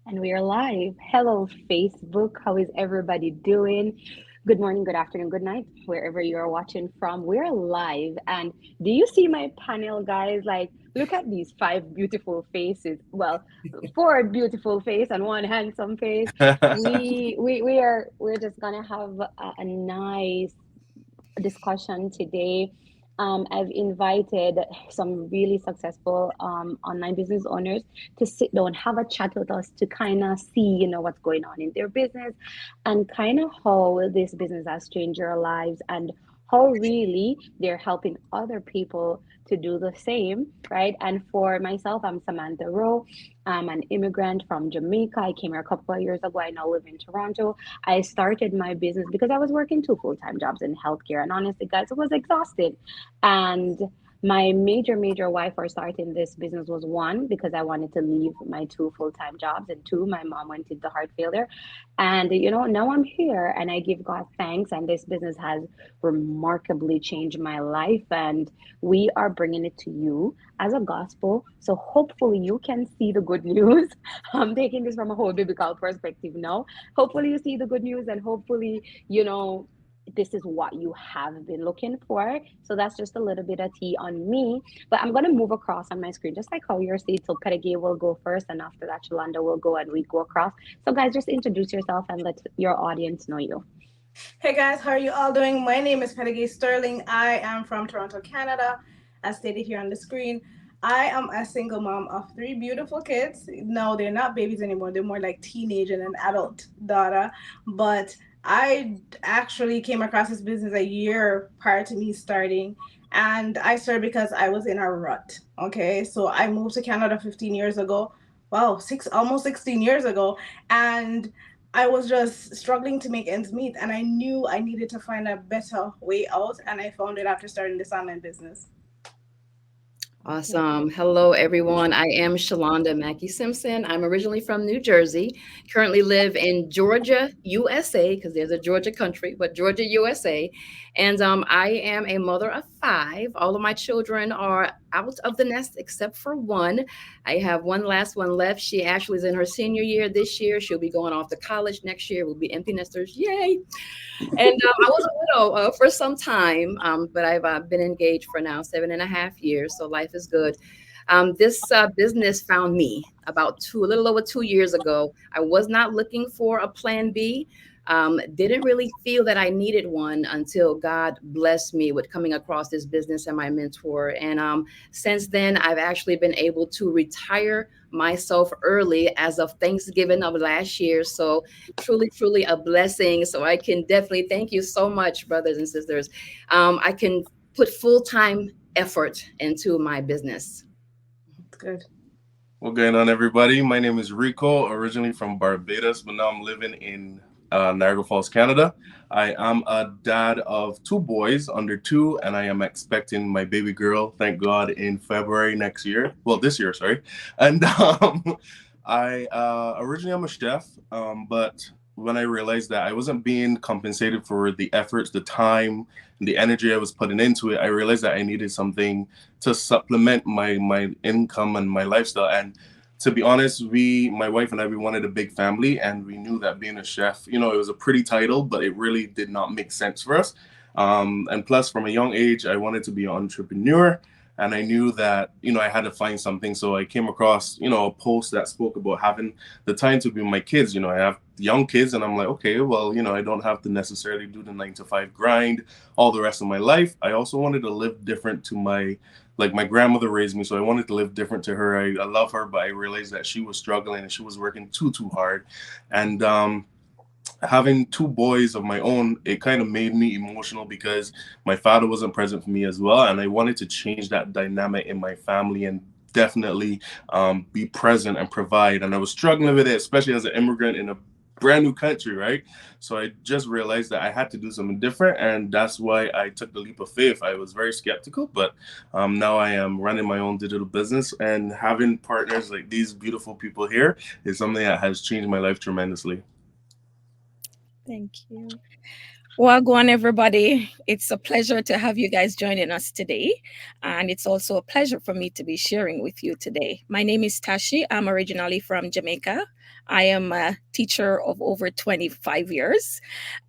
And we are live. Hello, Facebook. How is everybody doing? Good morning, good afternoon, good night, wherever you're watching from. We're live. And do you see my panel, guys? Like, look at these five beautiful faces. Well, four beautiful face and one handsome face. We're just gonna have a nice discussion today. I've invited some really successful online business owners to sit down, have a chat with us to kind of see, what's going on in their business and kind of how this business has changed their lives and how really they're helping other people to do the same, right? And for myself, I'm Samantha Rowe. I'm an immigrant from Jamaica. I came here a couple of years ago. I now live in Toronto. I started my business because I was working two full-time jobs in healthcare. And honestly, guys, it was exhausted. And my major why for starting this business was one, because I wanted to leave my two full-time jobs, and two, my mom went into heart failure. And now I'm here and I give God thanks. And this business has remarkably changed my life. And we are bringing it to you as a gospel. So hopefully you can see the good news. I'm taking this from a whole biblical perspective now. Hopefully you see the good news, and hopefully, this is what you have been looking for. So that's just a little bit of tea on me. But I'm going to move across on my screen, just like how you're seeing. So Pedagay will go first, and after that, Shalanda will go, and we go across. So, guys, just introduce yourself and let your audience know you. Hey guys, how are you all doing? My name is Pedagay Sterling. I am from Toronto, Canada, as stated here on the screen. I am a single mom of three beautiful kids. No, they're not babies anymore. They're more like teenage and an adult daughter. But I actually came across this business a year prior to me starting. And I started because I was in a rut. Okay, so I moved to Canada 15 years ago. Wow, almost 16 years ago. And I was just struggling to make ends meet, and I knew I needed to find a better way out, and I found it after starting this online business. Awesome. Hello, everyone. I am Shalonda Mackey Simpson. I'm originally from New Jersey, currently live in Georgia, USA, because there's a Georgia country, but Georgia, USA. And I am a mother of five. All of my children are out of the nest except for one. I have one last one left. She actually is in her senior year this year. She'll be going off to college next year. We'll be empty nesters. Yay. And I was a widow for some time, but I've been engaged for now 7.5 years, so life is good. This business found me about a little over 2 years ago. I was not looking for a plan B. Didn't really feel that I needed one until God blessed me with coming across this business and my mentor. And since then, I've actually been able to retire myself early as of Thanksgiving of last year. So truly a blessing. So I can definitely thank you so much, brothers and sisters. I can put full-time effort into my business. It's good. What's going on, everybody? My name is Rico, originally from Barbados, but now I'm living in Niagara Falls, Canada. I am a dad of two boys under two, and I am expecting my baby girl, thank God, in February next year. Well, this year, sorry. And I originally I'm a chef, but when I realized that I wasn't being compensated for the efforts, the time, and the energy I was putting into it, I realized that I needed something to supplement my income and my lifestyle. And to be honest, my wife and I, we wanted a big family, and we knew that being a chef, it was a pretty title, but it really did not make sense for us. And plus, from a young age, I wanted to be an entrepreneur, and I knew that I had to find something. So I came across a post that spoke about having the time to be with my kids. I have young kids, and I'm like, okay, well, I don't have to necessarily do the 9 to 5 grind all the rest of my life. I also wanted to live different to my grandmother raised me, so I wanted to live different to her. I love her, but I realized that she was struggling and she was working too hard. And having two boys of my own, it kind of made me emotional because my father wasn't present for me as well, and I wanted to change that dynamic in my family and definitely be present and provide. And I was struggling with it, especially as an immigrant in a brand new country, right? So I just realized that I had to do something different, and that's why I took the leap of faith. I was very skeptical, but now I am running my own digital business, and having partners like these beautiful people here is something that has changed my life tremendously. Thank you. Wagwan, everybody. It's a pleasure to have you guys joining us today. And it's also a pleasure for me to be sharing with you today. My name is Tashi. I'm originally from Jamaica. I am a teacher of over 25 years.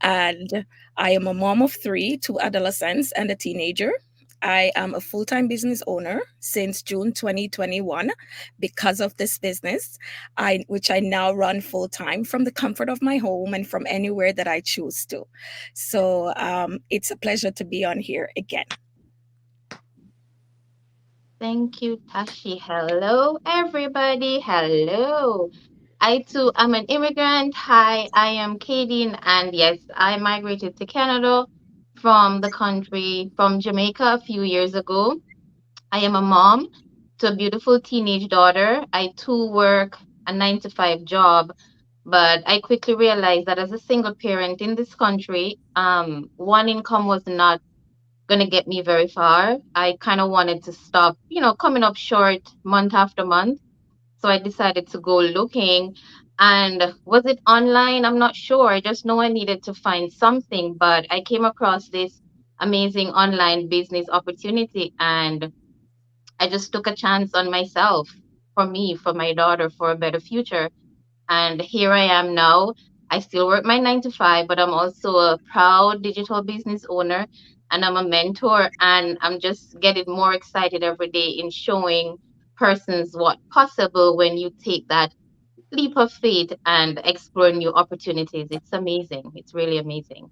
And I am a mom of three, two adolescents, and a teenager. I am a full time business owner since June 2021 because of this business, which I now run full time from the comfort of my home and from anywhere that I choose to. So it's a pleasure to be on here again. Thank you, Tashi. Hello, everybody. Hello. I too am an immigrant. Hi, I am Kadeen, and yes, I migrated to Canada from the country, from Jamaica a few years ago. I am a mom to a beautiful teenage daughter. I too work a 9 to 5 job, but I quickly realized that as a single parent in this country, one income was not going to get me very far. I kind of wanted to stop, coming up short month after month. So I decided to go looking. And was it online? I'm not sure. I just know I needed to find something, but I came across this amazing online business opportunity, and I just took a chance on myself, for me, for my daughter, for a better future. And here I am now. I still work my 9 to 5, but I'm also a proud digital business owner, and I'm a mentor. And I'm just getting more excited every day in showing persons what possible when you take that leap of faith and explore new opportunities. It's amazing. It's really amazing.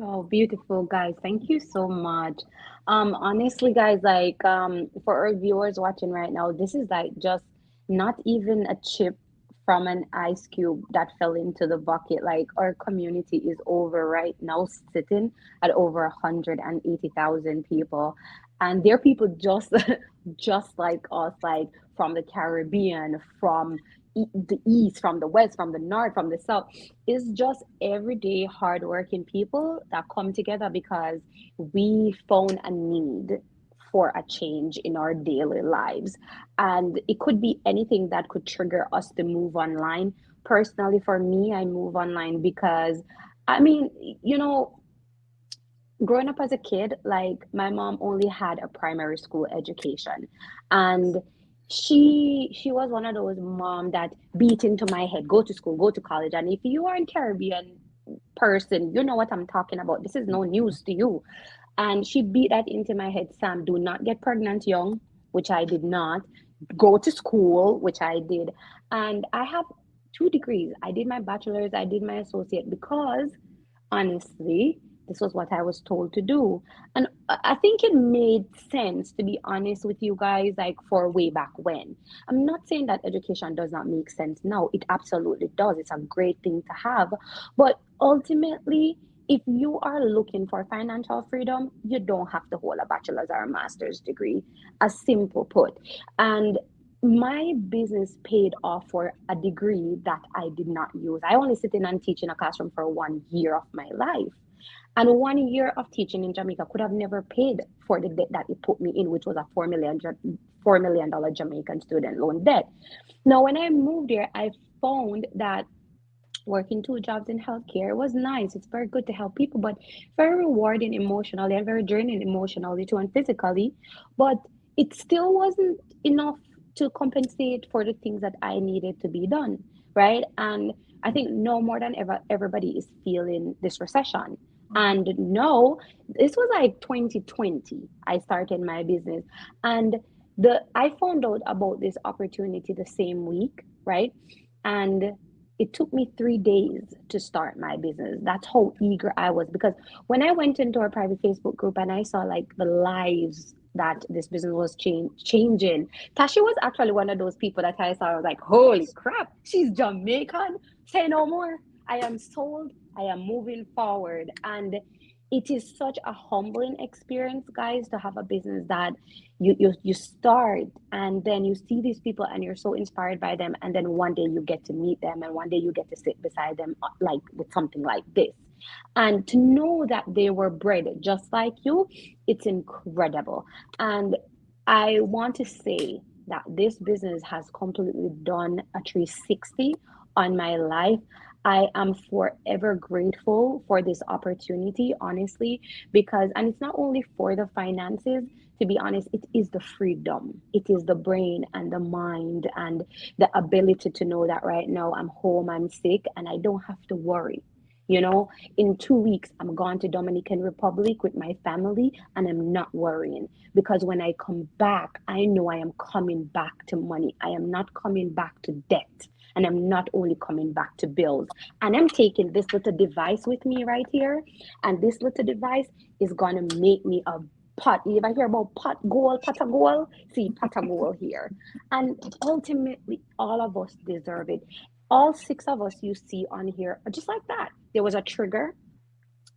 Oh, beautiful, guys. Thank you so much. Honestly, guys, like for our viewers watching right now, this is like just not even a chip from an ice cube that fell into the bucket. Like our community is over right now, sitting at over 180,000 people. And they're people just just like us, like from the Caribbean, from the east, from the west, from the north, from the south. It's just everyday hardworking people that come together because we found a need for a change in our daily lives. And it could be anything that could trigger us to move online. Personally, for me, I move online because I mean, you know, growing up as a kid, like my mom only had a primary school education. And she was one of those mom that beat into my head, go to school, go to college. And if you are in Caribbean person, you know what I'm talking about. This is no news to you. And she beat that into my head, Sam, do not get pregnant young, which I did not. Go to school, which I did. And I have 2 degrees. I did my bachelor's, I did my associate because honestly, this was what I was told to do. And I think it made sense, to be honest with you guys, like for way back when. I'm not saying that education does not make sense now. It absolutely does. It's a great thing to have. But ultimately, if you are looking for financial freedom, you don't have to hold a bachelor's or a master's degree, a simple put. And my business paid off for a degree that I did not use. I only sit in and teach in a classroom for 1 year of my life. And 1 year of teaching in Jamaica could have never paid for the debt that it put me in, which was a $4 million Jamaican student loan debt. Now, when I moved here, I found that working 2 jobs in healthcare was nice. It's very good to help people, but very rewarding emotionally and very draining emotionally too and physically. But it still wasn't enough to compensate for the things that I needed to be done, right? And I think no more than ever, everybody is feeling this recession. And no, this was like 2020. I started my business, and the I found out about this opportunity the same week, right? And it took me 3 days to start my business. That's how eager I was. Because when I went into our private Facebook group and I saw like the lives that this business was changing, Tashi was actually one of those people that I saw. I was like, holy crap, she's Jamaican. Say no more. I am sold. I am moving forward. And it is such a humbling experience, guys, to have a business that you start and then you see these people and you're so inspired by them, and then one day you get to meet them and one day you get to sit beside them like with something like this, and to know that they were bred just like you, it's incredible. And I want to say that this business has completely done a 360 on my life. I am forever grateful for this opportunity, honestly, because, and it's not only for the finances, to be honest, it is the freedom. It is the brain and the mind and the ability to know that right now I'm home, I'm sick, and I don't have to worry. You know, in 2 weeks, I'm going to Dominican Republic with my family, and I'm not worrying because when I come back, I know I am coming back to money. I am not coming back to debt. And I'm not only coming back to bills. And I'm taking this little device with me right here. And this little device is going to make me a pot. You ever hear about pot of gold? See, pot of gold here. And ultimately, all of us deserve it. All six of us you see on here, are just like that. There was a trigger,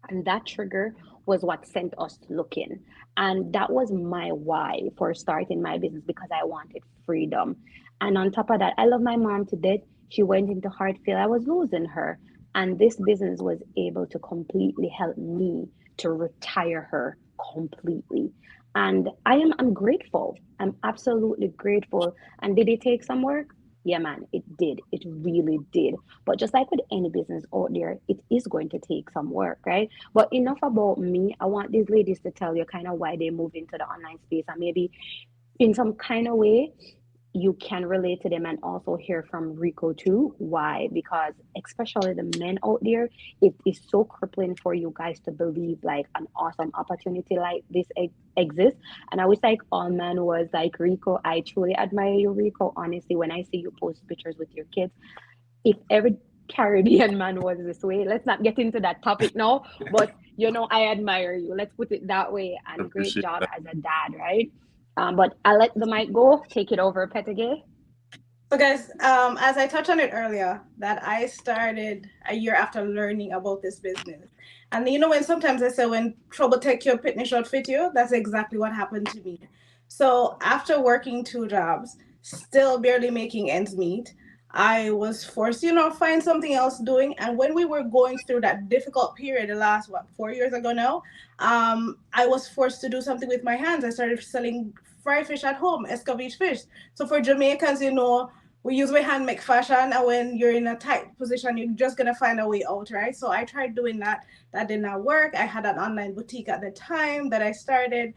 and that trigger was what sent us looking. And that was my why for starting my business because I wanted freedom. And on top of that, I love my mom to death. She went into heart failure. I was losing her. And this business was able to completely help me to retire her completely. And I'm grateful. I'm absolutely grateful. And did it take some work? Yeah, man, it did. It really did. But just like with any business out there, it is going to take some work, right? But enough about me. I want these ladies to tell you kind of why they move into the online space and maybe in some kind of way you can relate to them and also hear from Rico too. Why? Because especially the men out there, it is so crippling for you guys to believe like an awesome opportunity like this exists. And I wish like all men was like Rico. I truly admire you, Rico. Honestly, when I see you post pictures with your kids, if every Caribbean man was this way, let's not get into that topic now. But you know, I admire you. Let's put it that way. And great Appreciate job that. as a dad, right? But I'll let the mic go. Take it over, Petage. So, guys, as I touched on it earlier, that I started a year after learning about this business. And you know, when sometimes I say when trouble take you, pitney short fit you, that's exactly what happened to me. So, after working two jobs, still barely making ends meet, I was forced, find something else doing. And when we were going through that difficult period, the last, 4 years ago now, I was forced to do something with my hands. I started selling fried fish at home, escovitch fish. So for Jamaicans, we use my hand make fashion, and when you're in a tight position, you're just gonna find a way out, right? So I tried doing that. That did not work. I had an online boutique at the time that I started,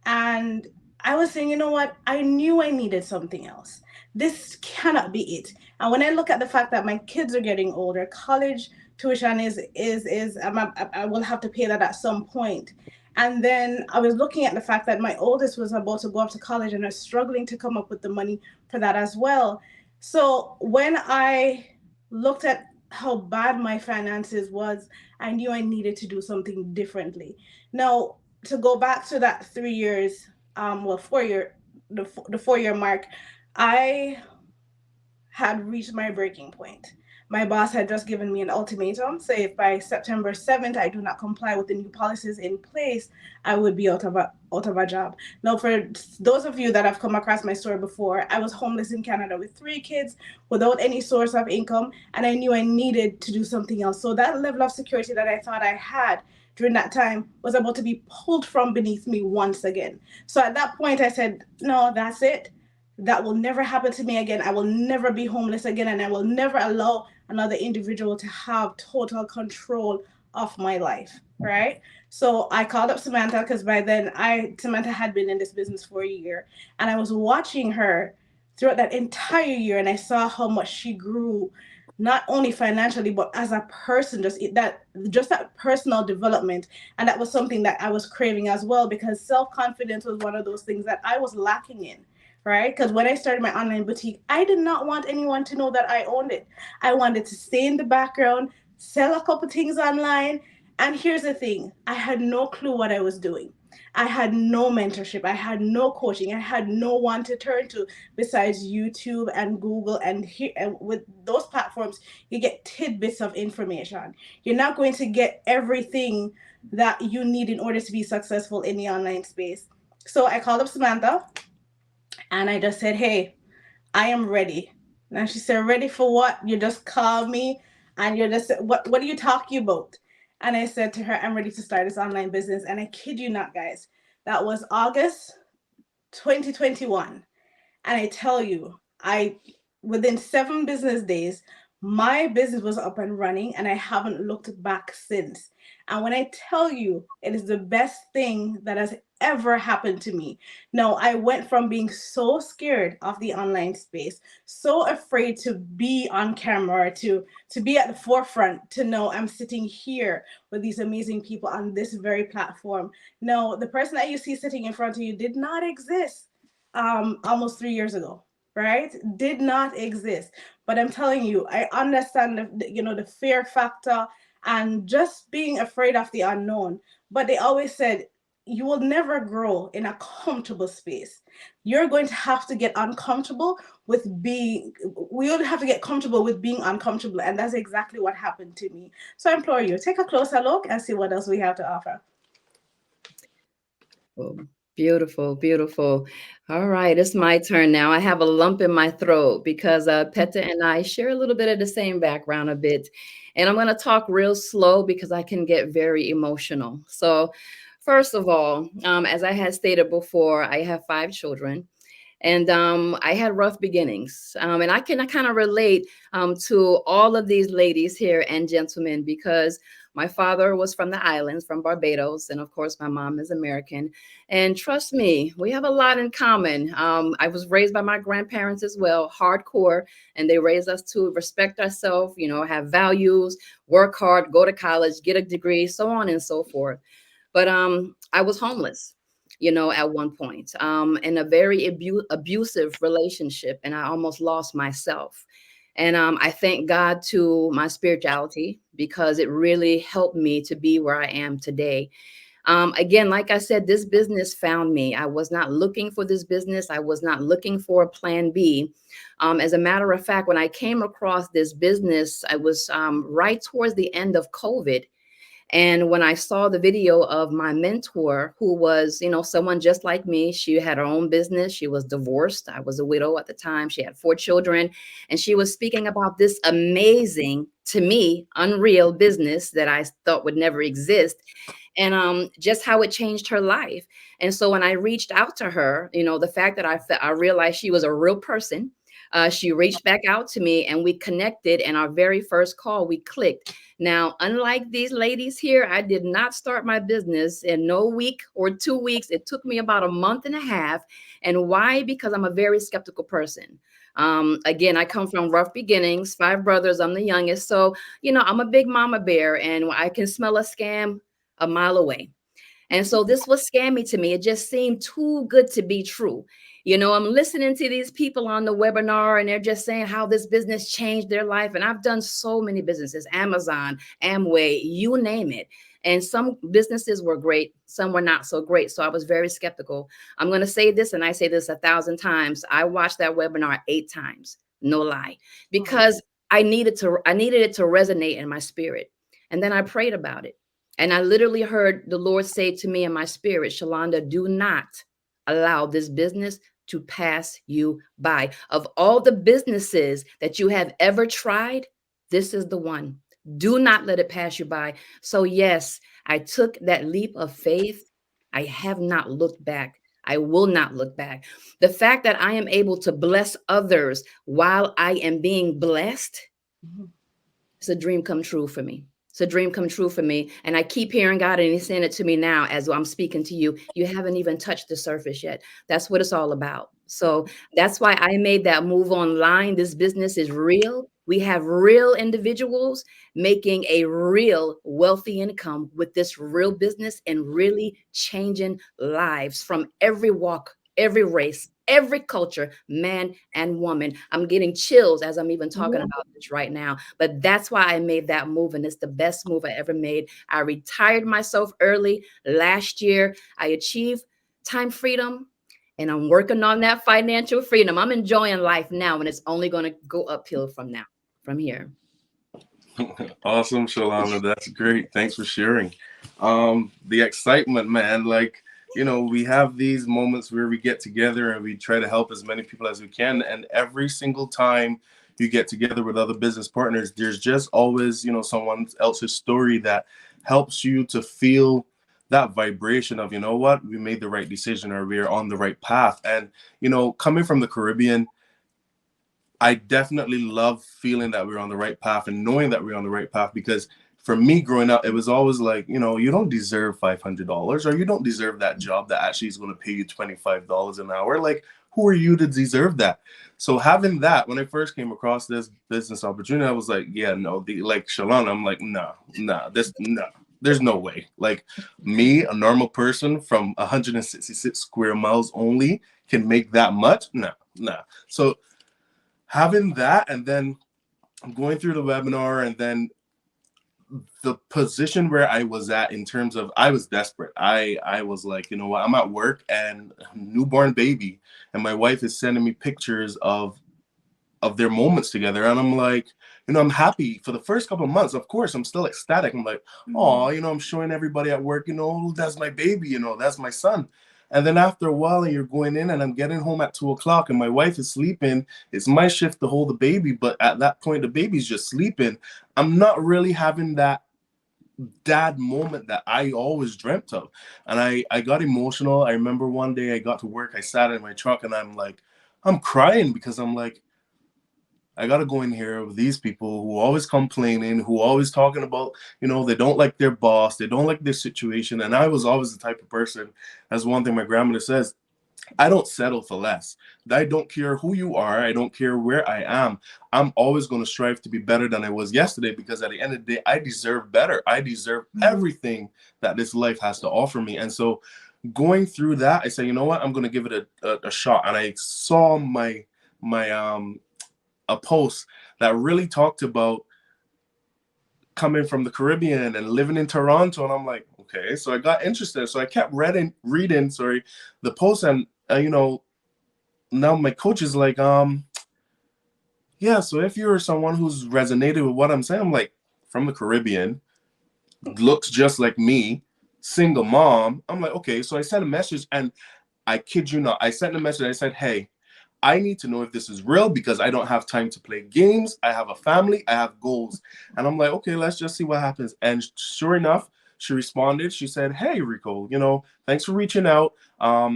and I was saying, you know what? I knew I needed something else. This cannot be it. And when I look at the fact that my kids are getting older, college tuition is I will have to pay that at some point. And then I was looking at the fact that my oldest was about to go off to college and I was struggling to come up with the money for that as well. So when I looked at how bad my finances was, I knew I needed to do something differently. Now, to go back to that 3 years, 4 year, the 4 year mark, I had reached my breaking point. My boss had just given me an ultimatum. Say if by September 7th I do not comply with the new policies in place, I would be out of a job. Now, for those of you that have come across my story before, I was homeless in Canada with 3 kids without any source of income, and I knew I needed to do something else. So that level of security that I thought I had during that time was about to be pulled from beneath me once again. So at that point, I said, no, that's it. That will never happen to me again. I will never be homeless again, and I will never allow another individual to have total control of my life. Right. So I called up Samantha because by then Samantha had been in this business for a year, and I was watching her throughout that entire year, and I saw how much she grew, not only financially but as a person, just that personal development. And that was something that I was craving as well, because self-confidence was one of those things that I was lacking in, right? Because when I started my online boutique, I did not want anyone to know that I owned it. I wanted to stay in the background, sell a couple things online. And here's the thing, I had no clue what I was doing. I had no mentorship. I had no coaching. I had no one to turn to besides YouTube and Google. And here, and with those platforms, you get tidbits of information. You're not going to get everything that you need in order to be successful in the online space. So I called up Samantha and I just said, hey, I am ready. And she said, ready for what? You just called me and you're just, what are you talking about? And I said to her, I'm ready to start this online business. And I kid you not, guys, that was August 2021. And I tell you, within 7 business days, my business was up and running, and I haven't looked back since. And when I tell you, it is the best thing that has ever happened to me. No, I went from being so scared of the online space, so afraid to be on camera, to be at the forefront, to know I'm sitting here with these amazing people on this very platform. No, the person that you see sitting in front of you did not exist almost 3 years ago, right? Did not exist. But I'm telling you, I understand the fear factor and just being afraid of the unknown. But they always said you will never grow in a comfortable space. You're going to have to get uncomfortable with being, we would have to get comfortable with being uncomfortable. And that's exactly what happened to me. So I implore you, take a closer look and see what else we have to offer. Oh, beautiful, beautiful. All right, it's my turn now. I have a lump in my throat because Peta and I share a little bit of the same background a bit. And I'm going to talk real slow because I can get very emotional. So, first of all, as I had stated before, I have 5 children. And I had rough beginnings. And I can kind of relate to all of these ladies here and gentlemen because my father was from the islands, from Barbados. And of course, my mom is American. And trust me, we have a lot in common. I was raised by my grandparents as well, hardcore, and they raised us to respect ourselves, have values, work hard, go to college, get a degree, so on and so forth. But I was homeless, at one point, in a very abusive relationship, and I almost lost myself. And I thank God to my spirituality because it really helped me to be where I am today. Again, like I said, this business found me. I was not looking for this business. I was not looking for a plan B. As a matter of fact, when I came across this business, I was right towards the end of COVID. And when I saw the video of my mentor, who was, someone just like me, she had her own business. She was divorced. I was a widow at the time. She had 4 children. And she was speaking about this amazing, to me, unreal business that I thought would never exist. And just how it changed her life. And so when I reached out to her, the fact that I realized she was a real person, she reached back out to me and we connected. And our very first call, we clicked. Now, unlike these ladies here, I did not start my business in no week or 2 weeks. It took me about a month and a half. And why? Because I'm a very skeptical person. Again, I come from rough beginnings, 5 brothers. I'm the youngest. So, I'm a big mama bear and I can smell a scam a mile away. And so this was scammy to me. It just seemed too good to be true. I'm listening to these people on the webinar and they're just saying how this business changed their life. And I've done so many businesses, Amazon, Amway, you name it. And some businesses were great, some were not so great. So I was very skeptical. I'm going to say this, and I say this 1,000 times. I watched that webinar 8 times, no lie, because I needed it to resonate in my spirit. And then I prayed about it. And I literally heard the Lord say to me in my spirit, Shalonda, do not allow this business to pass you by. Of all the businesses that you have ever tried, this is the one. Do not let it pass you by. So yes, I took that leap of faith. I have not looked back. I will not look back. The fact that I am able to bless others while I am being blessed, it's a dream come true for me. It's a dream come true for me. And I keep hearing God, and he's saying it to me now as I'm speaking to you. You haven't even touched the surface yet. That's what it's all about. So that's why I made that move online. This business is real. We have real individuals making a real wealthy income with this real business and really changing lives from every walk, every race, every culture, man and woman. I'm getting chills as I'm even talking about this right now. But that's why I made that move. And it's the best move I ever made. I retired myself early last year. I achieved time freedom. And I'm working on that financial freedom. I'm enjoying life now. And it's only going to go uphill from here. Awesome, Shalana. That's great. Thanks for sharing. The excitement, man, we have these moments where we get together and we try to help as many people as we can. And every single time you get together with other business partners, there's just always, someone else's story that helps you to feel that vibration of, what, we made the right decision or we're on the right path. And, coming from the Caribbean, I definitely love feeling that we're on the right path and knowing that we're on the right path, because for me growing up, it was always like, you don't deserve $500, or you don't deserve that job that actually is going to pay you $25 an hour. Like, who are you to deserve that? So having that, when I first came across this business opportunity, I was like, yeah, no, like Shalana, I'm like, no, there's no way. Like, me, a normal person from 166 square miles only, can make that much? No. So having that, and then going through the webinar, and then the position where I was at in terms of, I was desperate. I was like, you know what, I'm at work and newborn baby, and my wife is sending me pictures of their moments together, and I'm like, I'm happy for the first couple of months. Of course, I'm still ecstatic. I'm like, oh, I'm showing everybody at work, that's my baby, that's my son. And then after a while, and you're going in, and I'm getting home at 2:00, and my wife is sleeping. It's my shift to hold the baby, but at that point, the baby's just sleeping. I'm not really having that dad moment that I always dreamt of. And I got emotional. I remember one day I got to work, I sat in my truck, and I'm crying, because I'm like, I got to go in here with these people who always complaining, who always talking about, they don't like their boss, they don't like their situation. And I was always the type of person, as one thing my grandmother says, I don't settle for less. I don't care who you are. I don't care where I am. I'm always going to strive to be better than I was yesterday, because at the end of the day, I deserve better. I deserve everything that this life has to offer me. And so going through that, I say, you know what, I'm going to give it a shot. And I saw a post that really talked about coming from the Caribbean and living in Toronto. And I'm like, okay. So I got interested. So I kept reading the post. And, now my coach is like, yeah, so if you're someone who's resonated with what I'm saying, I'm like, from the Caribbean, looks just like me, single mom. I'm like, okay. So I sent a message, and I kid you not, I sent a message. I said, hey, I need to know if this is real, because I don't have time to play games. I have a family. I have goals. And I'm like, okay, let's just see what happens. And sure enough, she responded. She said, hey, Rico, thanks for reaching out.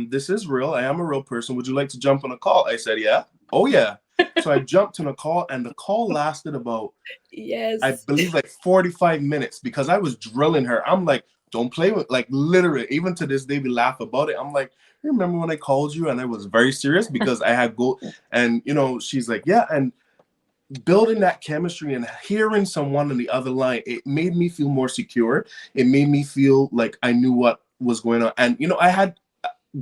This is real. I am a real person. Would you like to jump on a call? I said, yeah. Oh, yeah. So I jumped on a call, and the call lasted about, Yes, I believe, like 45 minutes, because I was drilling her. I'm like, don't play with, like, literally, even to this day, we laugh about it. I'm like, remember when I called you? And I was very serious, because I had goal. And, she's like, yeah. And building that chemistry and hearing someone on the other line, it made me feel more secure. It made me feel like I knew what was going on. And, I had,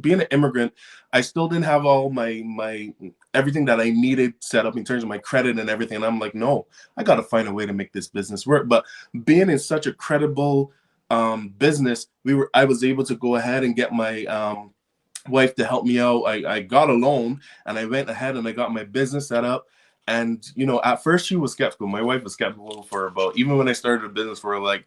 being an immigrant, I still didn't have all my everything that I needed set up in terms of my credit and everything. And I'm like, no, I got to find a way to make this business work. But being in such a credible business, I was able to go ahead and get my wife to help me out. I got a loan, and I went ahead and I got my business set up. And at first she was skeptical. My wife was skeptical for about, even when I started a business, for like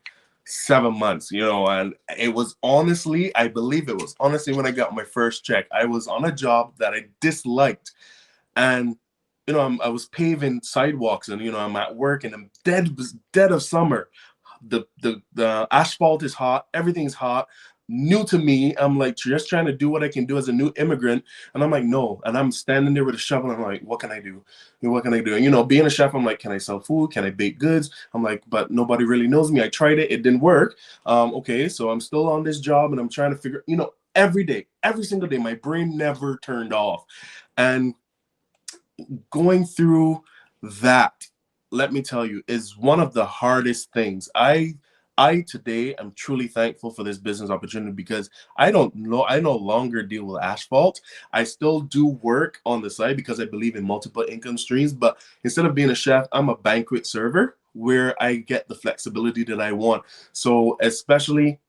7 months, and it was honestly, I believe it was honestly when I got my first check. I was on a job that I disliked, and I was paving sidewalks, and I'm at work, and I'm dead of summer. The asphalt is hot, everything's hot, new to me. I'm like just trying to do what I can do as a new immigrant, and I'm like, no. And I'm standing there with a shovel, and I'm like, what can I do? What can I do? And being a chef, I'm like, can I sell food? Can I bake goods? I'm like, but nobody really knows me. I tried it didn't work. Okay, so I'm still on this job, and I'm trying to figure, every day, every single day, my brain never turned off. And going through that, let me tell you, is one of the hardest things. I today am truly thankful for this business opportunity, because I no longer deal with asphalt. I still do work on the side, because I believe in multiple income streams. But instead of being a chef, I'm a banquet server, where I get the flexibility that I want. So especially,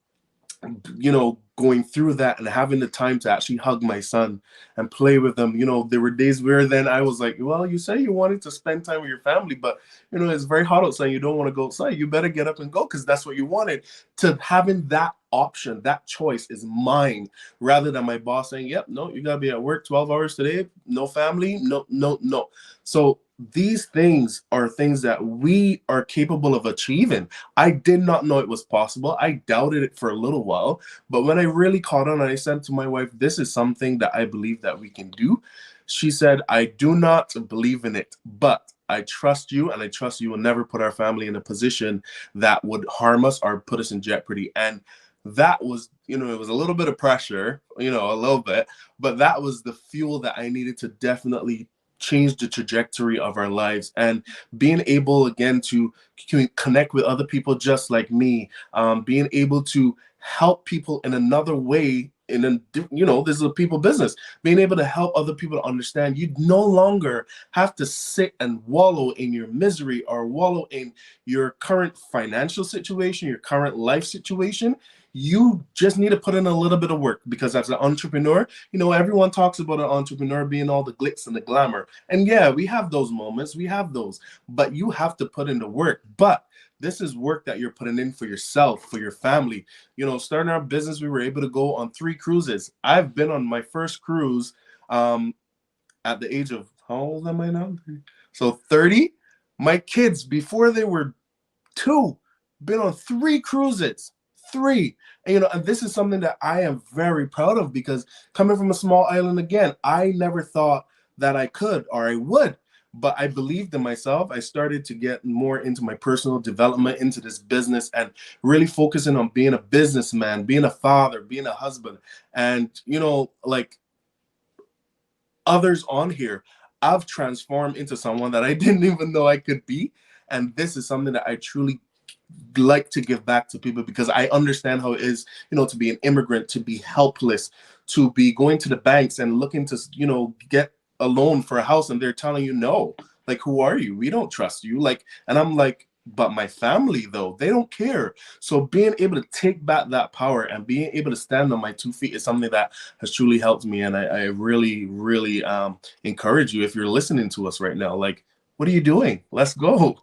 going through that and having the time to actually hug my son and play with them. There were days where then I was like, well, you say you wanted to spend time with your family, but it's very hot outside. You don't want to go outside. You better get up and go, because that's what you wanted. To having that option, that choice is mine, rather than my boss saying, yep, no, you gotta be at work 12 hours today, no family, no. So these things are things that we are capable of achieving. I did not know it was possible. I doubted it for a little while, but when I really caught on, and I said to my wife, this is something that I believe that we can do. She said, I do not believe in it, but I trust you, and I trust you will never put our family in a position that would harm us or put us in jeopardy. And that was, it was a little bit of pressure, a little bit, but that was the fuel that I needed to definitely change the trajectory of our lives. And being able again to connect with other people just like me, being able to help people in another way, this is a people business, being able to help other people to understand you no longer have to sit and wallow in your misery or wallow in your current financial situation, your current life situation. You just need to put in a little bit of work, because as an entrepreneur, everyone talks about an entrepreneur being all the glitz and the glamour. And yeah, we have those moments, but you have to put in the work. But this is work that you're putting in for yourself, for your family. Starting our business, we were able to go on 3 cruises. I've been on my first cruise at the age of, how old am I now? So 30. My kids, before they were 2, been on 3 cruises. 3. And this is something that I am very proud of, because coming from a small island, again, I never thought that I could or I would, but I believed in myself. I started to get more into my personal development, into this business, and really focusing on being a businessman, being a father, being a husband. And like others on here, I've transformed into someone that I didn't even know I could be. And this is something that I truly like to give back to people, because I understand how it is, to be an immigrant, to be helpless, to be going to the banks and looking to, get a loan for a house, and they're telling you no. Like, who are you? We don't trust you. Like, and I'm like, but my family, though, they don't care. So being able to take back that power and being able to stand on my 2 feet is something that has truly helped me. And I really, really encourage you, if you're listening to us right now, like, what are you doing? Let's go.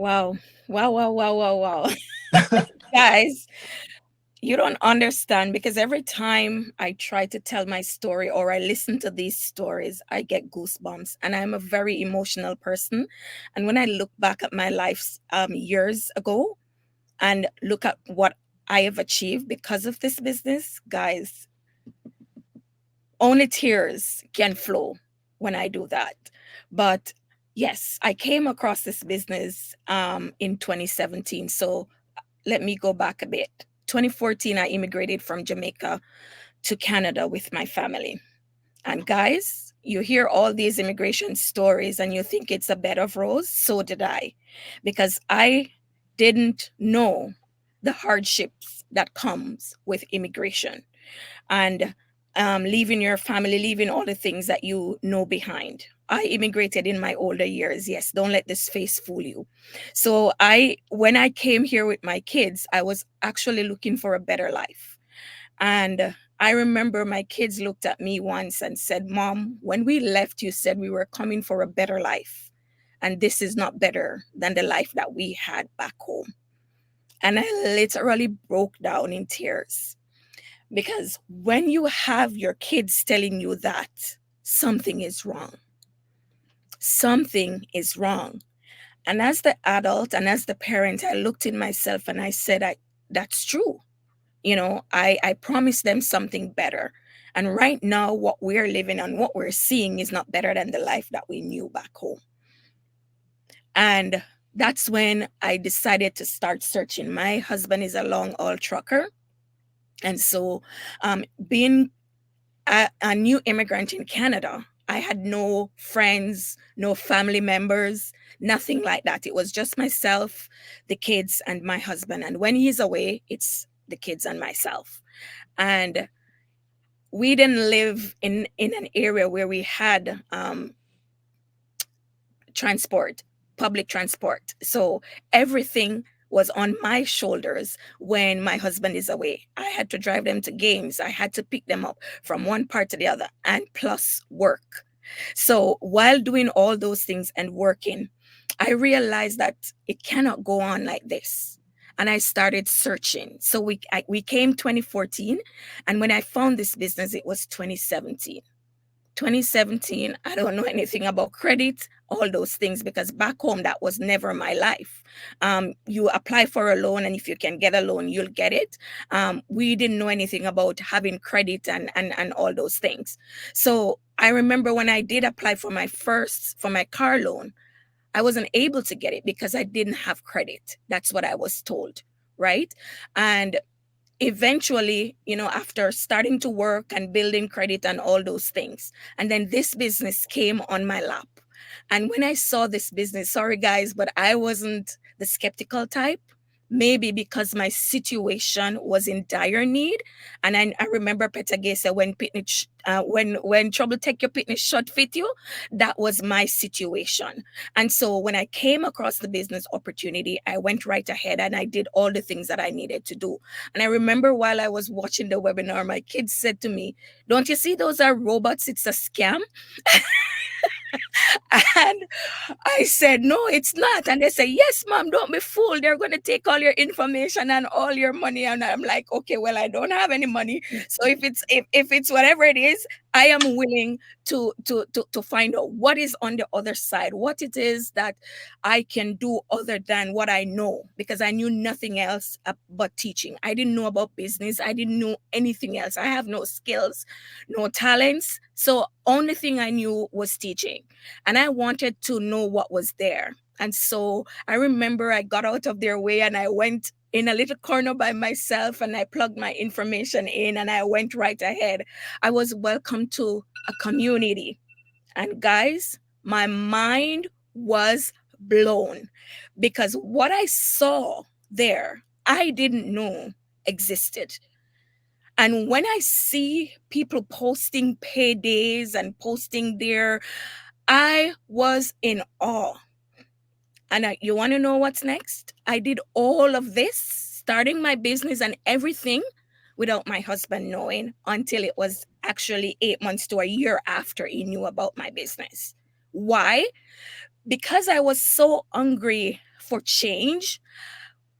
Wow. Guys, you don't understand, because every time I try to tell my story or I listen to these stories, I get goosebumps, and I'm a very emotional person. And when I look back at my life years ago and look at what I have achieved because of this business, guys, only tears can flow when I do that. But yes, I came across this business in 2017. So let me go back a bit. 2014, I immigrated from Jamaica to Canada with my family. And guys, you hear all these immigration stories and you think it's a bed of roses. So did I, because I didn't know the hardships that comes with immigration, and leaving your family, leaving all the things that you know behind. I immigrated in my older years. Yes, don't let this face fool you. So when I came here with my kids, I was actually looking for a better life. And I remember my kids looked at me once and said, "Mom, when we left, you said we were coming for a better life. And this is not better than the life that we had back home." And I literally broke down in tears. Because when you have your kids telling you that, something is wrong. Something is wrong. And as the adult and as the parent, I looked in myself and I said, that's true. I promised them something better. And right now, what we're living and what we're seeing is not better than the life that we knew back home. And that's when I decided to start searching. My husband is a long-haul trucker. And so being a new immigrant in Canada, I had no friends, no family members, nothing like that. It was just myself, the kids, and my husband. And when he's away, it's the kids and myself. And we didn't live in an area where we had public transport. So everything was on my shoulders when my husband is away. I had to drive them to games. I had to pick them up from one part to the other, and plus work. So while doing all those things and working, I realized that it cannot go on like this. And I started searching. So we came 2014. And when I found this business, it was 2017. 2017, I don't know anything about credit, all those things, because back home, that was never my life. You apply for a loan, and if you can get a loan, you'll get it. We didn't know anything about having credit and all those things. So I remember when I did apply for my car loan, I wasn't able to get it because I didn't have credit. That's what I was told, right? And eventually, after starting to work and building credit and all those things, and then this business came on my lap. And when I saw this business, sorry guys, but I wasn't the skeptical type. Maybe because my situation was in dire need. And I remember Petagay said, when trouble take your picnic short fit you, that was my situation. And so when I came across the business opportunity, I went right ahead and I did all the things that I needed to do. And I remember while I was watching the webinar, my kids said to me, "Don't you see those are robots? It's a scam." And I said, "No, it's not." And they say, "Yes, mom, don't be fooled. They're going to take all your information and all your money." And I'm like, "Okay, well, I don't have any money. So if it's whatever it is, I am willing to find out what is on the other side, what it is that I can do other than what I know, because I knew nothing else but teaching. I didn't know about business. I didn't know anything else. I have no skills, no talents. So only thing I knew was teaching. And I wanted to know what was there. And so I remember I got out of their way and I went in a little corner by myself and I plugged my information in and I went right ahead. I was welcomed to a community. And guys, my mind was blown because what I saw there, I didn't know existed. And when I see people posting paydays and posting there, I was in awe. And you want to know what's next? I did all of this, starting my business and everything, without my husband knowing, until it was actually 8 months to a year after he knew about my business. Why? Because I was so hungry for change.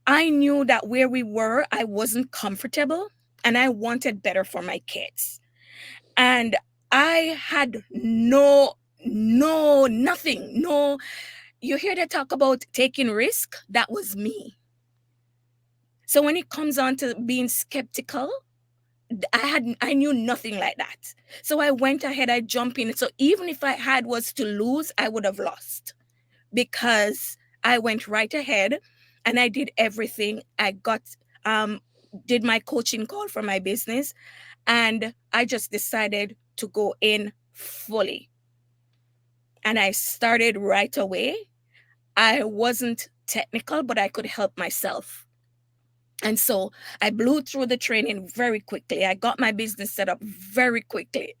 I knew that where we were, I wasn't comfortable and I wanted better for my kids. And I had nothing. You hear they talk about taking risk? That was me. So when it comes on to being skeptical, I knew nothing like that. So I went ahead, I jumped in. So even if I had was to lose, I would have lost because I went right ahead and I did everything. I did my coaching call for my business and I just decided to go in fully. And I started right away. I wasn't technical, but I could help myself. And so I blew through the training very quickly. I got my business set up very quickly.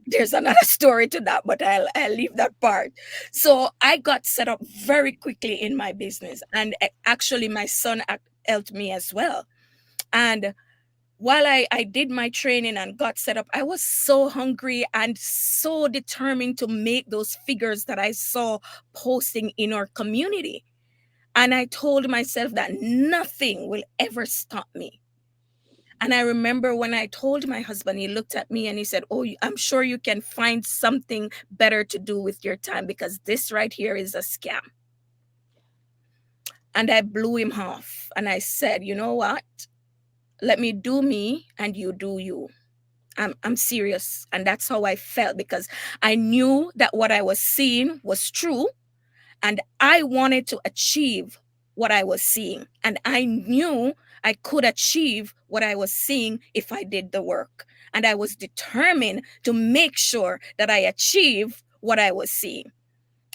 There's another story to that, but I'll leave that part. So I got set up very quickly in my business. And actually, my son helped me as well. And while I did my training and got set up, I was so hungry and so determined to make those figures that I saw posting in our community. And I told myself that nothing will ever stop me. And I remember when I told my husband, he looked at me and he said, "Oh, I'm sure you can find something better to do with your time because this right here is a scam." And I blew him off. And I said, "You know what? Let me do me and you do you. I'm serious." And that's how I felt because I knew that what I was seeing was true. And I wanted to achieve what I was seeing. And I knew I could achieve what I was seeing if I did the work. And I was determined to make sure that I achieve what I was seeing.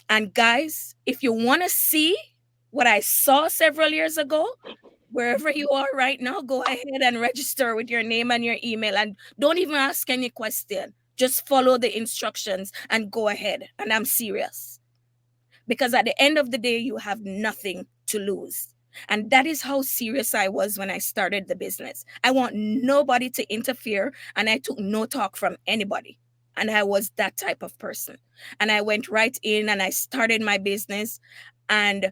And guys, if you want to see what I saw several years ago, wherever you are right now, go ahead and register with your name and your email. And don't even ask any question. Just follow the instructions and go ahead. And I'm serious. Because at the end of the day, you have nothing to lose. And that is how serious I was when I started the business. I want nobody to interfere, and I took no talk from anybody. And I was that type of person. And I went right in and I started my business. And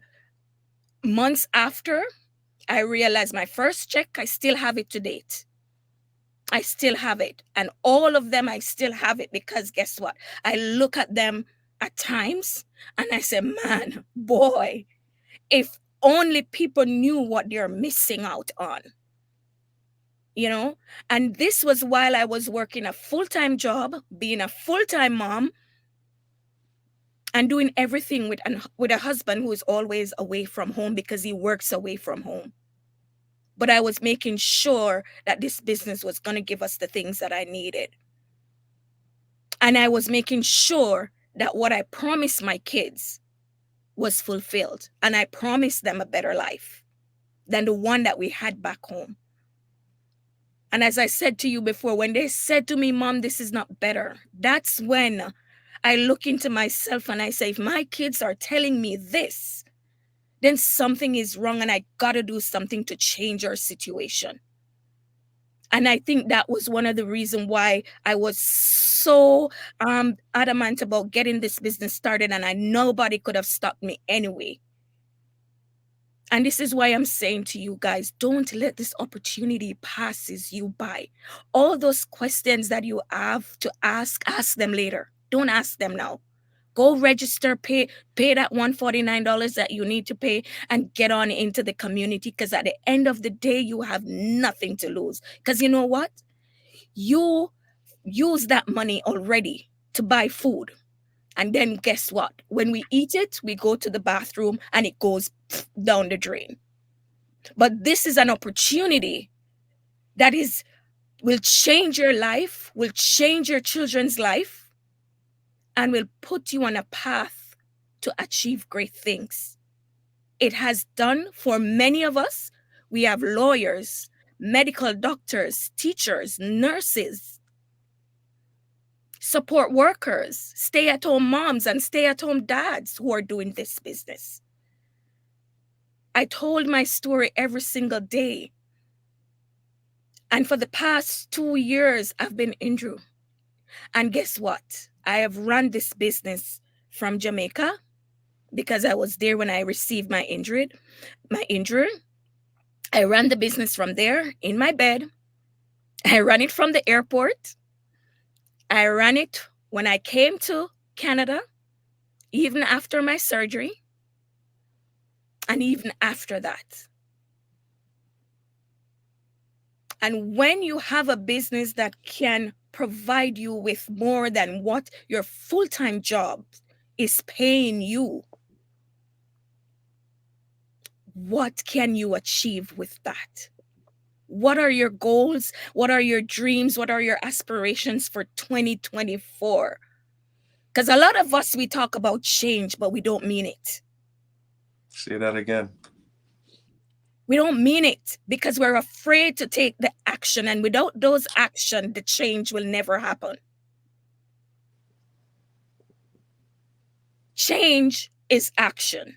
months after, I realized my first check, I still have it to date. I still have it. And all of them, I still have it because guess what? I look at them at times and I say, man, boy, if only people knew what they're missing out on, you know? And this was while I was working a full-time job, being a full-time mom, and doing everything with a husband who is always away from home because he works away from home. But I was making sure that this business was going to give us the things that I needed. And I was making sure that what I promised my kids was fulfilled. And I promised them a better life than the one that we had back home. And as I said to you before, when they said to me, Mom, this is not better, that's when I look into myself and I say, if my kids are telling me this, then something is wrong and I got to do something to change our situation. And I think that was one of the reasons why I was so adamant about getting this business started, and nobody could have stopped me anyway. And this is why I'm saying to you guys, don't let this opportunity passes you by. All those questions that you have to ask them later. Don't ask them now. Go register, pay that $149 that you need to pay, and get on into the community, because at the end of the day, you have nothing to lose. Because you know what? You use that money already to buy food. And then guess what? When we eat it, we go to the bathroom and it goes down the drain. But this is an opportunity that will change your life, will change your children's life, and will put you on a path to achieve great things. It has done for many of us. We have lawyers, medical doctors, teachers, nurses, support workers, stay-at-home moms and stay-at-home dads who are doing this business. I told my story every single day. And for the past 2 years, I've been injured. And guess what? I have run this business from Jamaica because I was there when I received my injury. I ran the business from there in my bed. I ran it from the airport. I ran it when I came to Canada, even after my surgery, and even after that. And when you have a business that can provide you with more than what your full-time job is paying you, what can you achieve with that? What are your goals? What are your dreams? What are your aspirations for 2024? Because a lot of us, we talk about change, but we don't mean it. Say that again. We don't mean it because we're afraid to take the action. And without those action, the change will never happen. Change is action.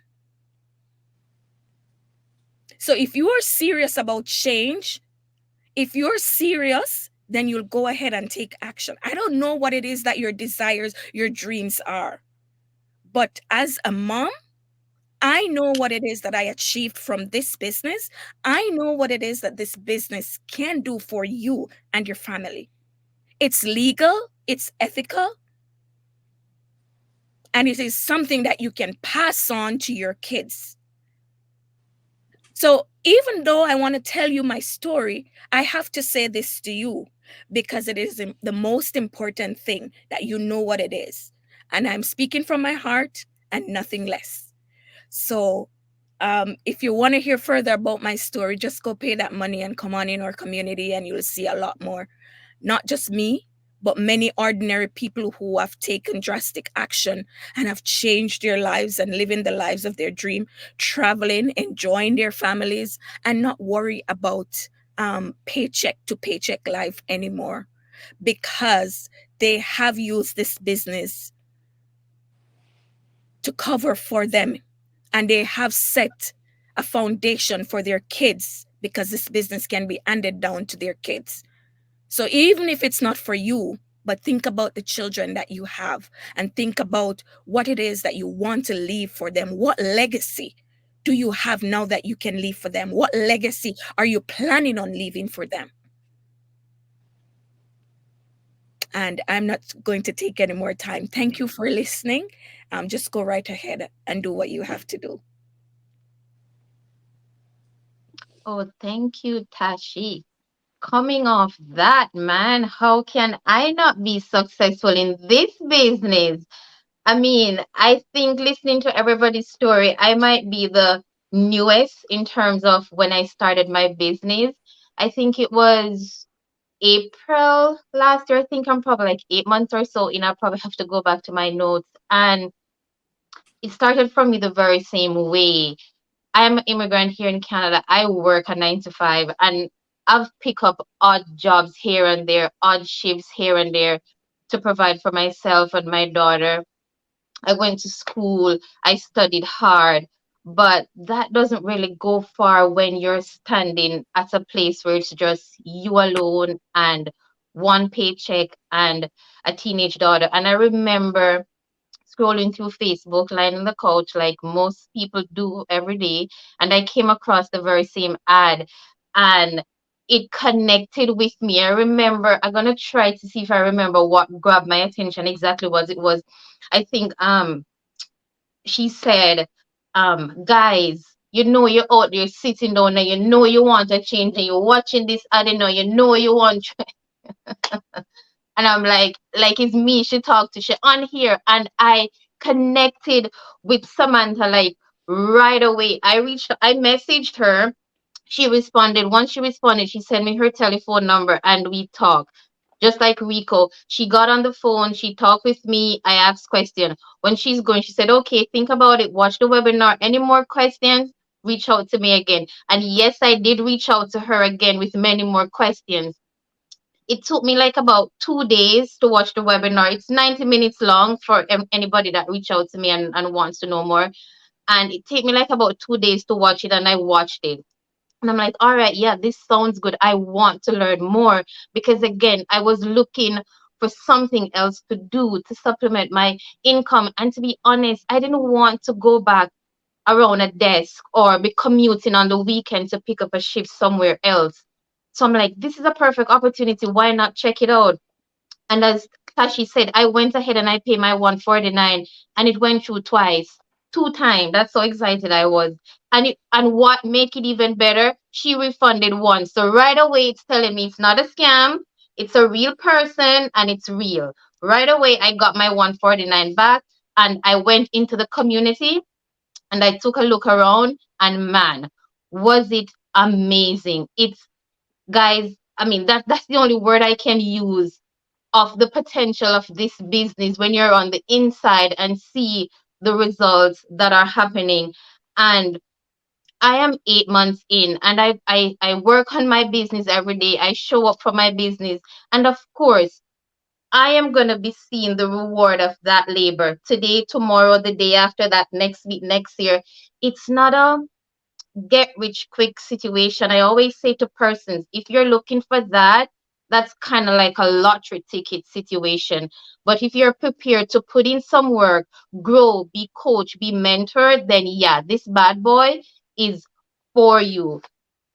So if you are serious about change, if you're serious, then you'll go ahead and take action. I don't know what it is that your desires, your dreams are. But as a mom, I know what it is that I achieved from this business. I know what it is that this business can do for you and your family. It's legal, it's ethical, and it is something that you can pass on to your kids. So even though I want to tell you my story, I have to say this to you because it is the most important thing that you know what it is. And I'm speaking from my heart and nothing less. So if you want to hear further about my story, just go pay that money and come on in our community and you'll see a lot more. Not just me, but many ordinary people who have taken drastic action and have changed their lives and living the lives of their dream, traveling, enjoying their families, and not worry about paycheck to paycheck life anymore because they have used this business to cover for them. And they have set a foundation for their kids because this business can be handed down to their kids. So even if it's not for you, but think about the children that you have and think about what it is that you want to leave for them. What legacy do you have now that you can leave for them? What legacy are you planning on leaving for them? And I'm not going to take any more time. Thank you for listening. Just go right ahead and do what you have to do. Oh, thank you, Tashi. Coming off that, man, how can I not be successful in this business? I mean, I think listening to everybody's story, I might be the newest in terms of when I started my business. I think it was April last year. I think I'm probably like 8 months or so in. I probably have to go back to my notes. And it started from me the very same way. I'm an immigrant here in Canada. I work a 9 to 5, and I've picked up odd jobs here and there, odd shifts here and there to provide for myself and my daughter. I went to school, I studied hard, but that doesn't really go far when you're standing at a place where it's just you alone and one paycheck and a teenage daughter. And I remember scrolling through Facebook, lying on the couch like most people do every day, and I came across the very same ad, and it connected with me. I remember, I'm gonna try to see if I remember what grabbed my attention exactly what it was. I think she said, guys, you know you're out there sitting down and you know you want a change and you're watching this ad, you know you want, and I'm like it's me she talked to, she on here, and I connected with Samantha like right away. I messaged her, she responded. Once she responded, she sent me her telephone number and we talked. Just like Rico, she got on the phone, she talked with me, I asked questions. When she's going, she said, okay, think about it, watch the webinar. Any more questions? Reach out to me again. And yes, I did reach out to her again with many more questions. It took me like about 2 days to watch the webinar. It's 90 minutes long for anybody that reach out to me and wants to know more. And it took me like about 2 days to watch it, and I watched it. And I'm like, all right, yeah, this sounds good. I want to learn more because, again, I was looking for something else to do to supplement my income. And to be honest, I didn't want to go back around a desk or be commuting on the weekend to pick up a shift somewhere else. So I'm like, this is a perfect opportunity. Why not check it out? And as Tashi said, I went ahead and I paid my 149, and it went through twice, 2 times. That's how excited I was. And what make it even better, she refunded once. So right away it's telling me it's not a scam, it's a real person and it's real. Right away I got my 149 back, and I went into the community and I took a look around, and man, was it amazing. It's, guys, I mean, that's the only word I can use of the potential of this business when you're on the inside and see the results that are happening. And I am 8 months in, and I work on my business every day. I show up for my business. And of course, I am going to be seeing the reward of that labor today, tomorrow, the day after that, next week, next year. It's not a get rich quick situation. I always say to persons, if you're looking for that, that's kind of like a lottery ticket situation. But if you're prepared to put in some work, grow, be coached, be mentored, then yeah, this bad boy is for you.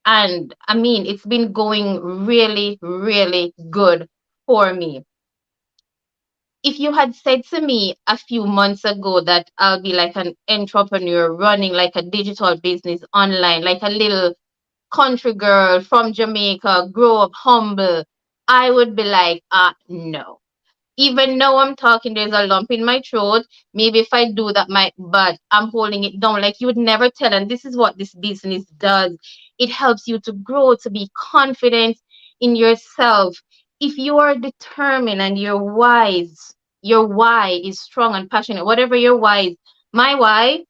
And I mean, it's been going really, really good for me. If you had said to me a few months ago that I'll be like an entrepreneur running like a digital business online, like a little country girl from Jamaica, grow up humble, I would be like, no. Even now I'm talking, there's a lump in my throat. Maybe if I do that, but I'm holding it down. Like you would never tell. And this is what this business does. It helps you to grow, to be confident in yourself. If you are determined and you're wise, your why is strong and passionate, whatever your why is. My why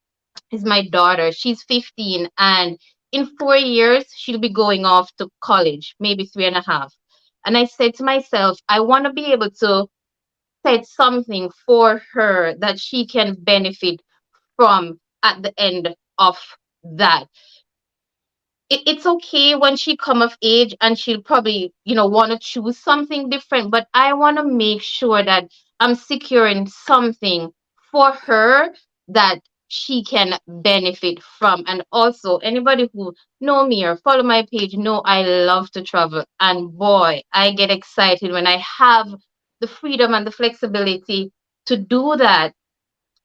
is my daughter. She's 15, and in 4 years, she'll be going off to college, maybe 3.5. And I said to myself, I want to be able to set something for her that she can benefit from at the end of that. It's okay when she come of age and she'll probably want to choose something different, but I want to make sure that I'm securing something for her that she can benefit from. And also, anybody who know me or follow my page know I love to travel, and boy, I get excited when I have the freedom and the flexibility to do that.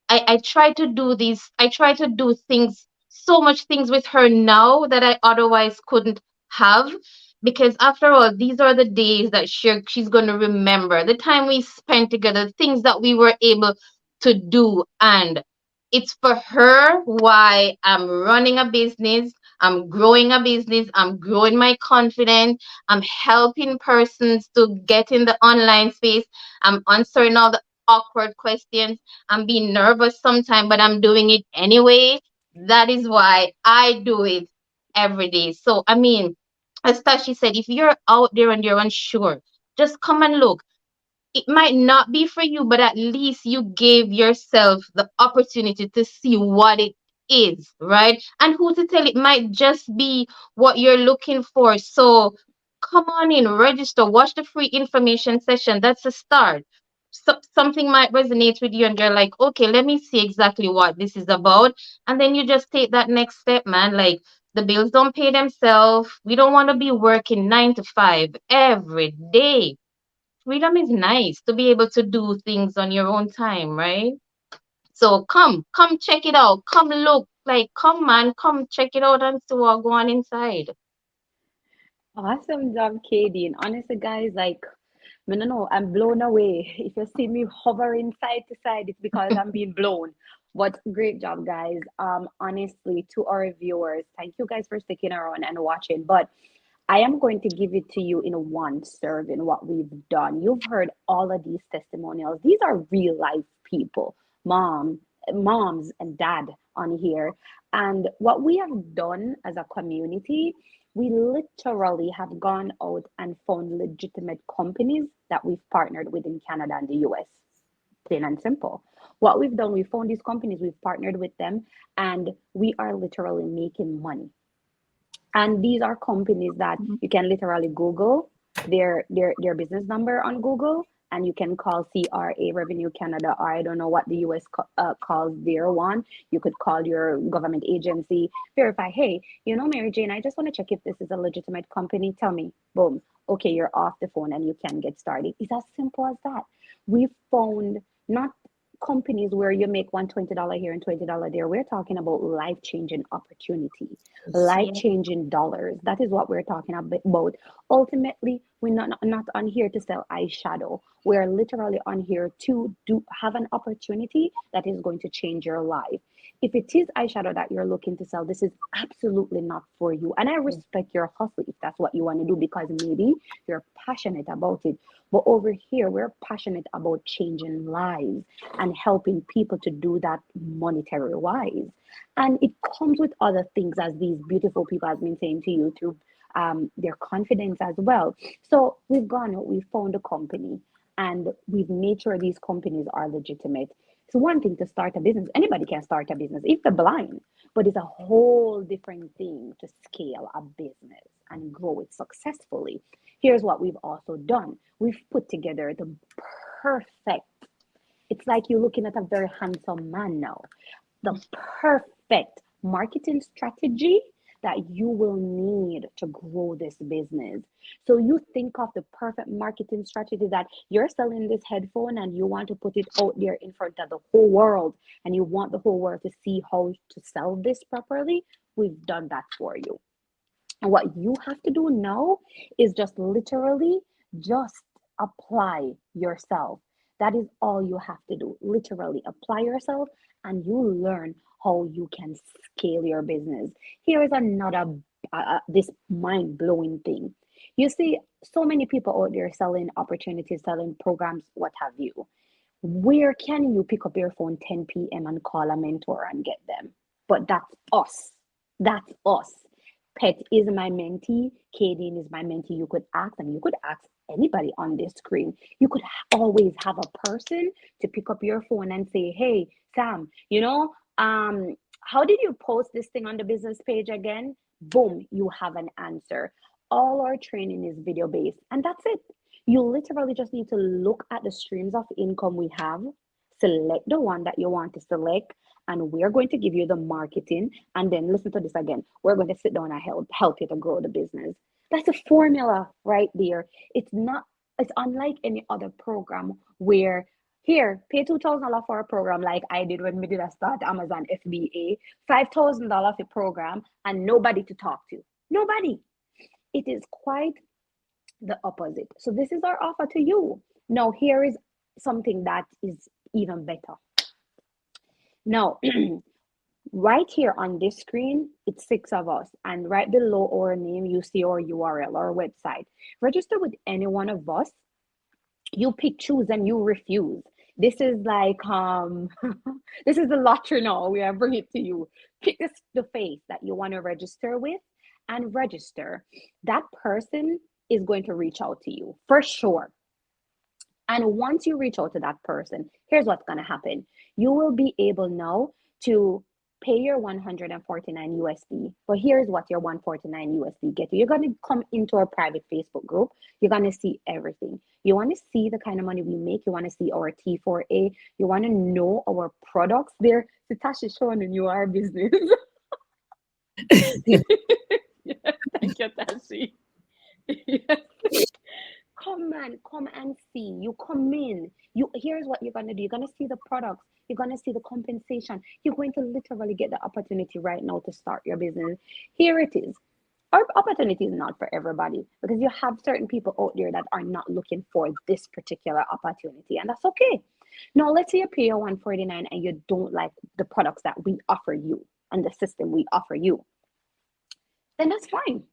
I try to do these, I try to do things, so much things with her now that I otherwise couldn't have. Because after all, these are the days that she's going to remember, the time we spent together, the things that we were able to do. And it's for her why I'm running a business, I'm growing a business, I'm growing my confidence, I'm helping persons to get in the online space, I'm answering all the awkward questions, I'm being nervous sometimes, but I'm doing it anyway. That is why I do it every day. So, I mean, as Tashi said, if you're out there and you're unsure, just come and look. It might not be for you, but at least you gave yourself the opportunity to see what it is, right? And who to tell, it might just be what you're looking for. So come on in, register, watch the free information session. That's a start. Something might resonate with you, and you're like, okay, let me see exactly what this is about. And then you just take that next step, man. Like, the bills don't pay themselves. We don't want to be working 9 to 5 every day. Freedom is nice to be able to do things on your own time, right? So come check it out. Come look. Like, come man, come check it out and see what go on inside. Awesome job, Katie. And honestly, guys, like, I don't know, I'm blown away. If you see me hovering side to side, it's because I'm being blown. But great job, guys. Honestly, to our viewers, thank you guys for sticking around and watching. But I am going to give it to you in one serve in what we've done. You've heard all of these testimonials. These are real life people, mom, moms and dad on here. And what we have done as a community, we literally have gone out and found legitimate companies that we've partnered with in Canada and the US. Plain and simple. What we've done, we found these companies, we've partnered with them, and we are literally making money. And these are companies that Mhm. you can literally Google their business number on Google, and you can call CRA Revenue Canada, or I don't know what the US calls their one. You could call your government agency, verify, hey, Mary Jane, I just want to check if this is a legitimate company. Tell me. Boom. Okay, you're off the phone and you can get started. It's as simple as that. We found not companies where you make $120 here and $20 there. We're talking about life-changing opportunity, Yeah. life-changing dollars. That is what we're talking about. Ultimately, we're not on here to sell eyeshadow. We're literally on here to do have an opportunity that is going to change your life. If it is eyeshadow that you're looking to sell, this is absolutely not for you. And I respect your hustle if that's what you want to do, because maybe you're passionate about it. But over here, we're passionate about changing lives and helping people to do that monetary wise. And it comes with other things, as these beautiful people have been saying to you, through their confidence as well. So we've gone out, we've found a company, and we've made sure these companies are legitimate. It's one thing to start a business. Anybody can start a business if they're blind, but it's a whole different thing to scale a business and grow it successfully. Here's what we've also done. We've put together the perfect, it's like you're looking at a very handsome man now, the perfect marketing strategy that you will need to grow this business. So you think of the perfect marketing strategy that you're selling this headphone and you want to put it out there in front of the whole world, and you want the whole world to see how to sell this properly. We've done that for you. And what you have to do now is just literally just apply yourself. That is all you have to do. Literally apply yourself, and you learn how you can scale your business. Here is another this mind-blowing thing. You see so many people out there selling opportunities, selling programs, what have you. Where can you pick up your phone 10 p.m. and call a mentor and get them? But that's us. That's us. Pet is my mentee. Kadeen is my mentee. You could ask them. You could ask anybody on this screen. You could always have a person to pick up your phone and say, "Hey, Sam, how did you post this thing on the business page again?" Boom, you have an answer. All our training is video based, and that's it. You literally just need to look at the streams of income we have, select the one that you want to select, and we're going to give you the marketing. And then listen to this again. We're going to sit down and help you to grow the business. That's a formula right there. It's not It's unlike any other program where here pay $2,000 for a program like I did when we did a start Amazon FBA, $5,000 for program and nobody to talk to. Nobody. It is quite the opposite. So this is our offer to you. Now here is something that is even better. Now, right here on this screen, it's 6 of us, and right below our name, you see our URL, our website. Register with any one of us. You pick, choose, and you refuse. This is like this is the lottery now. We are bringing it to you. Pick the face that you want to register with and register. That person is going to reach out to you for sure. And once you reach out to that person, here's what's going to happen. You will be able now to pay your 149 USD. But here's what your 149 USD get you. You're going to come into our private Facebook group. You're going to see everything. You want to see the kind of money we make. You want to see our T4A. You want to know our products there. Sitashi showing you our business. Yeah, thank you, Tashi. Yes. Come and see. You come in. Here's what you're gonna do. You're gonna see the products. You're gonna see the compensation. You're going to literally get the opportunity right now to start your business. Here it is. Our opportunity is not for everybody because you have certain people out there that are not looking for this particular opportunity, and that's okay. Now, let's say you pay your 149 and you don't like the products that we offer you and the system we offer you, then that's fine.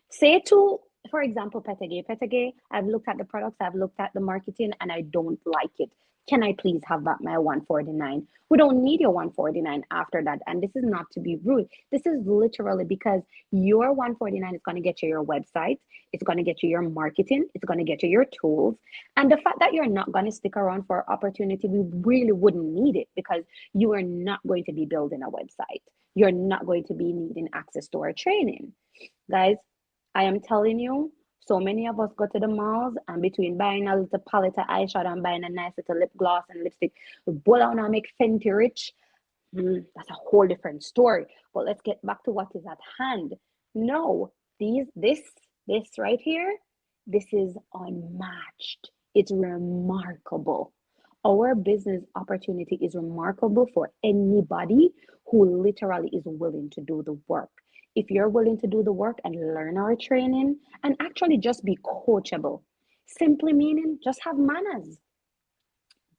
Say to, for example, Petegay, I've looked at the products, I've looked at the marketing, and I don't like it. Can I please have back my 149? We don't need your 149 after that. And this is not to be rude. This is literally because your 149 is going to get you your website, it's going to get you your marketing, it's going to get you your tools. And the fact that you're not going to stick around for opportunity, we really wouldn't need it because you are not going to be building a website. You're not going to be needing access to our training. Guys, I am telling you, so many of us go to the malls and between buying a little palette of eyeshadow and buying a nice little lip gloss and lipstick, we boil out and make Fenty rich. That's a whole different story. But let's get back to what is at hand. No, this right here, this is unmatched. It's remarkable. Our business opportunity is remarkable for anybody who literally is willing to do the work. If you're willing to do the work and learn our training and actually just be coachable, simply meaning just have manners.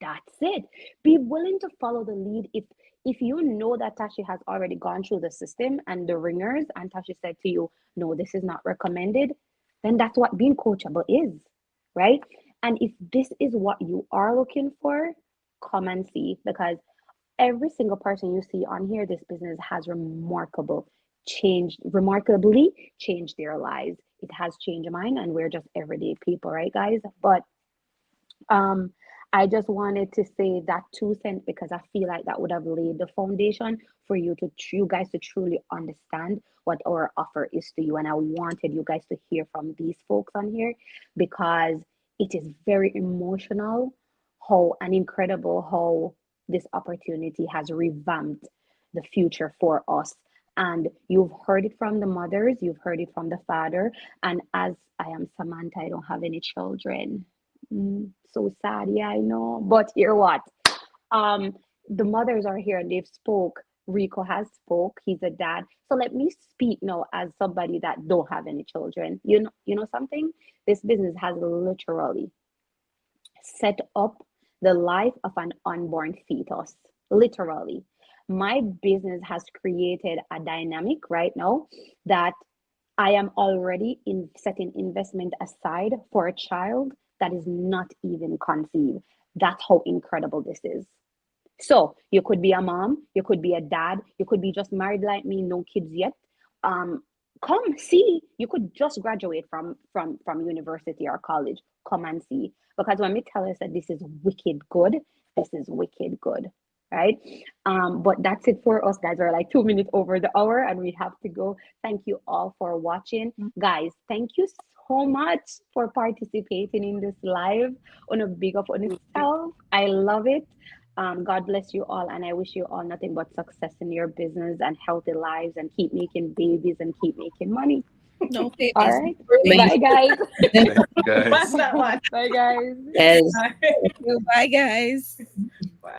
That's it. Be willing to follow the lead. If you know that Tashi has already gone through the system and the ringers, and Tashi said to you, no, this is not recommended, then that's what being coachable is, right? And if this is what you are looking for, come and see, because every single person you see on here, this business has remarkably changed their lives. It has changed mine, and we're just everyday people, right, guys? But I just wanted to say that 2 cents because I feel like that would have laid the foundation for you guys to truly understand what our offer is to you. And I wanted you guys to hear from these folks on here because it is very emotional how and incredible how this opportunity has revamped the future for us. And you've heard it from the mothers, you've heard it from the father. And as I am Samantha, I don't have any children. So sad, yeah, I know. But hear what? The mothers are here and they've spoke. Rico has spoke. He's a dad. So let me speak now as somebody that don't have any children. You know something? This business has literally set up the life of an unborn fetus. Literally. My business has created a dynamic right now that I am already setting investment aside for a child that is not even conceived. That's how incredible this is. So you could be a mom, you could be a dad, you could be just married like me, no kids yet. Come see. You could just graduate from university or college. Come and see. Because when we tell us that this is wicked good, this is wicked good. Right? But that's it for us, guys. We're like 2 minutes over the hour and we have to go. Thank you all for watching. Guys, thank you so much for participating in this live. On a big up on yourself. I love it. God bless you all, and I wish you all nothing but success in your business and healthy lives and keep making babies and keep making money. No babies. All right. Amazing. Bye, guys. Thank you, What's guys. that one? Bye, guys. Yes. All right. Bye, guys.